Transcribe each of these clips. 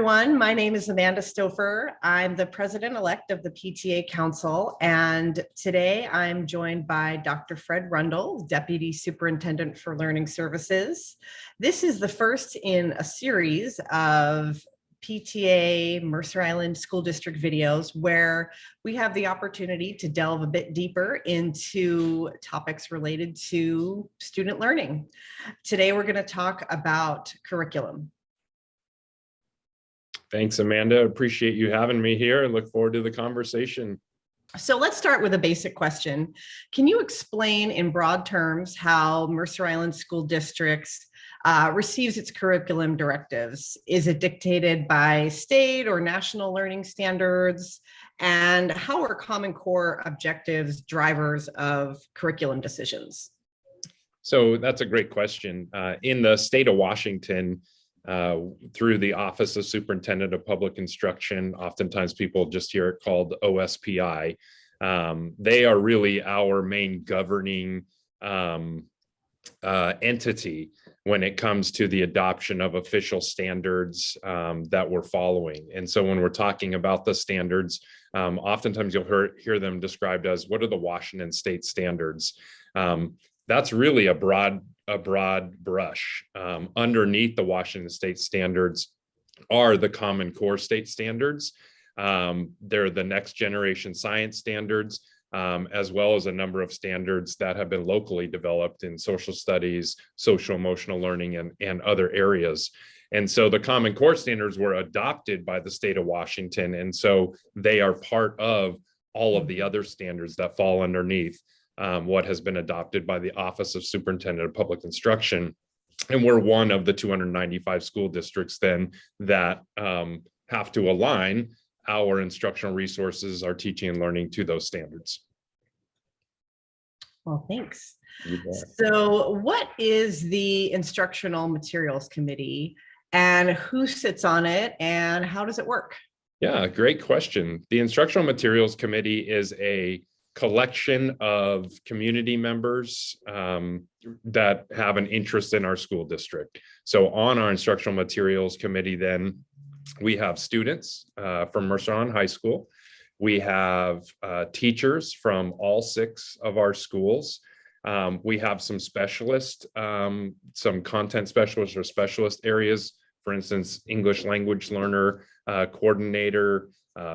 everyone. My name is Amanda Stoffer. I'm the president-elect of the PTA Council, and today I'm joined by Dr. Fred Rundle, Deputy Superintendent for Learning Services. This is the first in a series of PTA Mercer Island School District videos where we have the opportunity to delve a bit deeper into topics related to student learning. Today, we're going to talk about curriculum. Thanks, Amanda. Appreciate you having me here and look forward to the conversation. So let's start with a basic question. Can you explain in broad terms how Mercer Island School Districts receives its curriculum directives? Is it dictated by state or national learning standards? And how are Common Core objectives drivers of curriculum decisions? So that's a great question. In the state of Washington, through the Office of Superintendent of Public Instruction, oftentimes people just hear it called OSPI. They are really our main governing entity when it comes to the adoption of official standards that we're following. And so when we're talking about the standards, oftentimes you'll hear them described as, what are the Washington state standards? That's really a broad brush. Underneath the Washington state standards are the Common Core state standards. They're the next generation science standards, as well as a number of standards that have been locally developed in social studies, social emotional learning, and other areas. And so the Common Core standards were adopted by the state of Washington. And so they are part of all of the other standards that fall underneath what has been adopted by the Office of Superintendent of Public Instruction. And we're one of the 295 school districts then that have to align our instructional resources, our teaching and learning to those standards. Well, thanks. So what is the Instructional Materials Committee and who sits on it and how does it work? Yeah, great question. The Instructional Materials Committee is a collection of community members that have an interest in our school district. So on our Instructional Materials Committee, then we have students from Mercer Island High School. We have teachers from all 6 of our schools. We have some specialists, some content specialists or specialist areas, for instance, English language learner coordinator.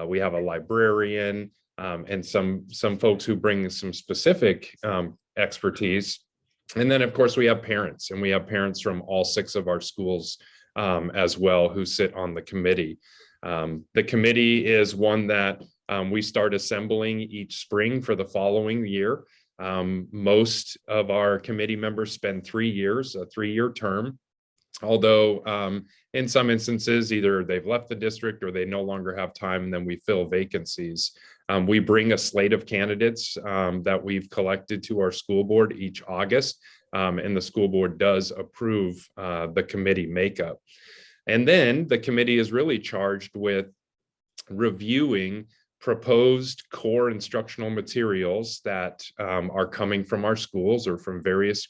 We have a librarian, and some folks who bring some specific expertise. And then, of course, we have parents, and we have parents from all 6 of our schools as well who sit on the committee. The committee is one that we start assembling each spring for the following year. Most of our committee members spend 3 years, a 3-year term. Although in some instances, either they've left the district or they no longer have time, and then we fill vacancies. We bring a slate of candidates that we've collected to our school board each August, and the school board does approve the committee makeup. And then the committee is really charged with reviewing proposed core instructional materials that are coming from our schools or from various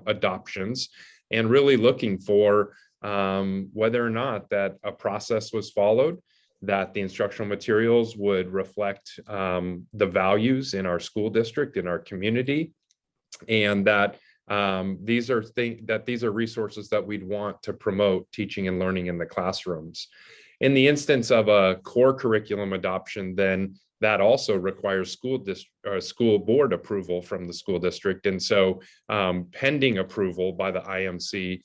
adoptions, and really looking for whether or not that a process was followed, that the instructional materials would reflect the values in our school district, in our community, and that these are resources that we'd want to promote teaching and learning in the classrooms. In the instance of a core curriculum adoption, then that also requires school board approval from the school district. And so pending approval by the IMC,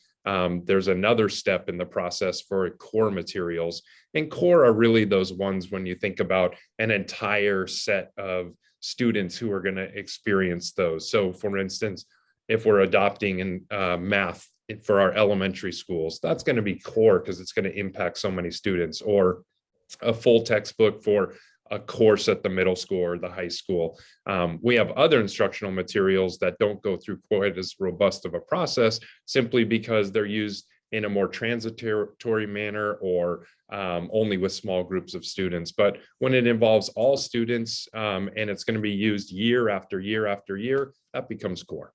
there's another step in the process for core materials. And core are really those ones when you think about an entire set of students who are going to experience those. So for instance, if we're adopting in math for our elementary schools, that's going to be core because it's going to impact so many students, or a full textbook for a course at the middle school or the high school. We have other instructional materials that don't go through quite as robust of a process simply because they're used in a more transitory manner or only with small groups of students. But when it involves all students and it's going to be used year after year after year, that becomes core.